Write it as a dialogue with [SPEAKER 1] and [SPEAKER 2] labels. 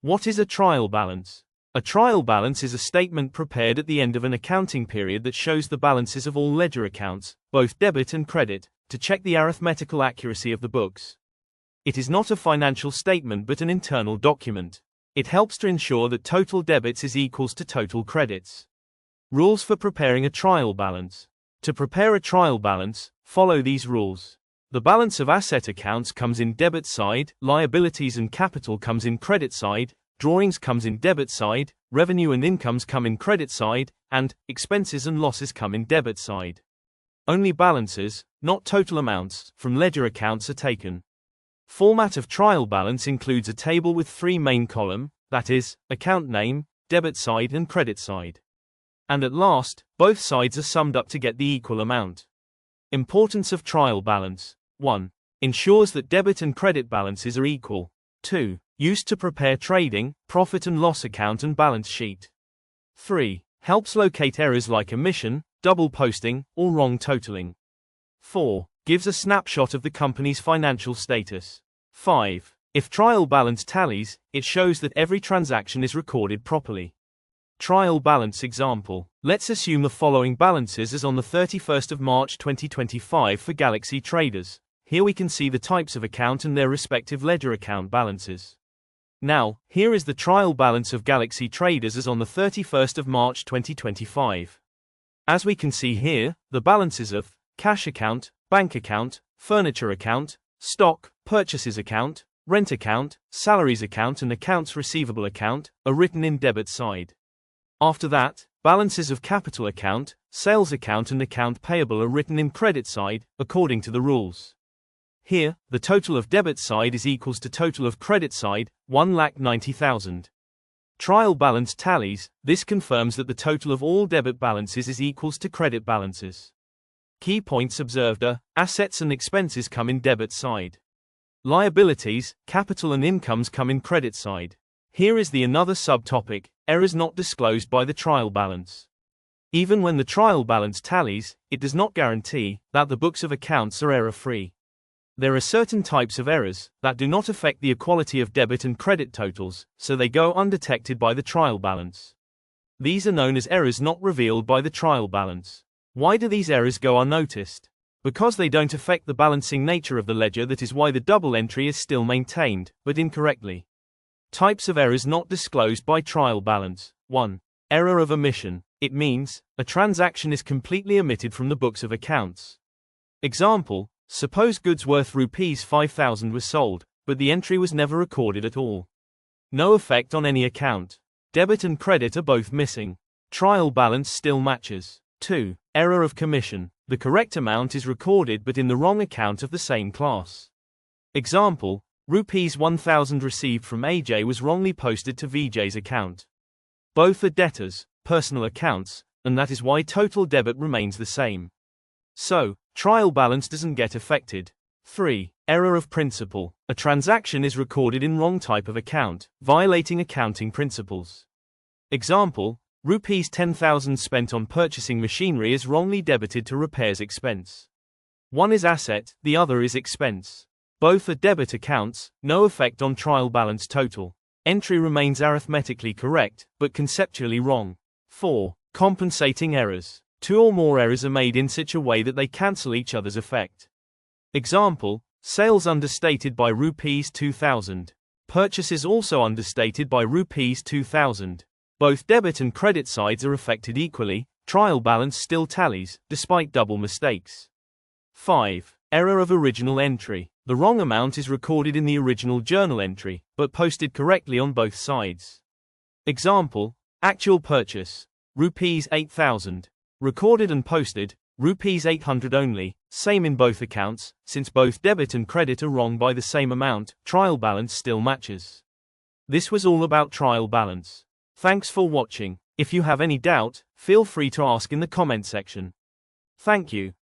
[SPEAKER 1] What is a trial balance? A trial balance is a statement prepared at the end of an accounting period that shows the balances of all ledger accounts, both debit and credit, to check the arithmetical accuracy of the books. It is not a financial statement but an internal document. It helps to ensure that total debits is equals to total credits. Rules for preparing a trial balance. To prepare a trial balance, follow these rules. The balance of asset accounts comes in debit side, liabilities and capital comes in credit side, drawings comes in debit side, revenue and incomes come in credit side, and expenses and losses come in debit side. Only balances, not total amounts, from ledger accounts are taken. Format of trial balance includes a table with three main columns, that is, account name, debit side and credit side. And at last, both sides are summed up to get the equal amount. Importance of trial balance. 1. Ensures that debit and credit balances are equal. 2. Used to prepare trading, profit and loss account and balance sheet. 3. Helps locate errors like omission, double posting, or wrong totaling. 4. Gives a snapshot of the company's financial status. 5. If trial balance tallies, it shows that every transaction is recorded properly. Trial balance example. Let's assume the following balances as on the 31st of March 2025 for Galaxy traders. Here we can see the types of account and their respective ledger account balances. Now, here is the trial balance of Galaxy traders as on the 31st of March 2025. As we can see here, the balances of cash account, bank account, furniture account, stock, purchases account, rent account, salaries account and accounts receivable account are written in debit side. After that, balances of capital account, sales account and account payable are written in credit side, according to the rules. Here, the total of debit side is equals to total of credit side, 1,90,000. Trial balance tallies, this confirms that the total of all debit balances is equals to credit balances. Key points observed are, assets and expenses come in debit side. Liabilities, capital and incomes come in credit side. Here is the another subtopic, errors not disclosed by the trial balance. Even when the trial balance tallies, it does not guarantee that the books of accounts are error-free. There are certain types of errors that do not affect the equality of debit and credit totals, so they go undetected by the trial balance. These are known as errors not revealed by the trial balance. Why do these errors go unnoticed? Because they don't affect the balancing nature of the ledger. That is why the double entry is still maintained, but incorrectly. Types of errors not disclosed by trial balance. 1. Error of omission. It means a transaction is completely omitted from the books of accounts. Example, suppose goods worth Rs 5,000 were sold, but the entry was never recorded at all. No effect on any account. Debit and credit are both missing. Trial balance still matches. 2. Error of commission. The correct amount is recorded but in the wrong account of the same class. Example, Rs 1,000 received from AJ was wrongly posted to VJ's account. Both are debtors, personal accounts, and that is why total debit remains the same. So, trial balance doesn't get affected. 3. Error of principle. A transaction is recorded in wrong type of account, violating accounting principles. Example, Rs 10,000 spent on purchasing machinery is wrongly debited to repairs expense. One is asset, the other is expense. Both are debit accounts, no effect on trial balance total. Entry remains arithmetically correct, but conceptually wrong. 4. Compensating errors. Two or more errors are made in such a way that they cancel each other's effect. Example, sales understated by Rs 2,000. Purchases also understated by Rs 2,000. Both debit and credit sides are affected equally, trial balance still tallies, despite double mistakes. 5. Error of original entry. The wrong amount is recorded in the original journal entry, but posted correctly on both sides. Example, actual purchase, Rs 8,000. Recorded and posted, Rs 800 only, same in both accounts, since both debit and credit are wrong by the same amount, trial balance still matches. This was all about trial balance. Thanks for watching. If you have any doubt, feel free to ask in the comment section. Thank you.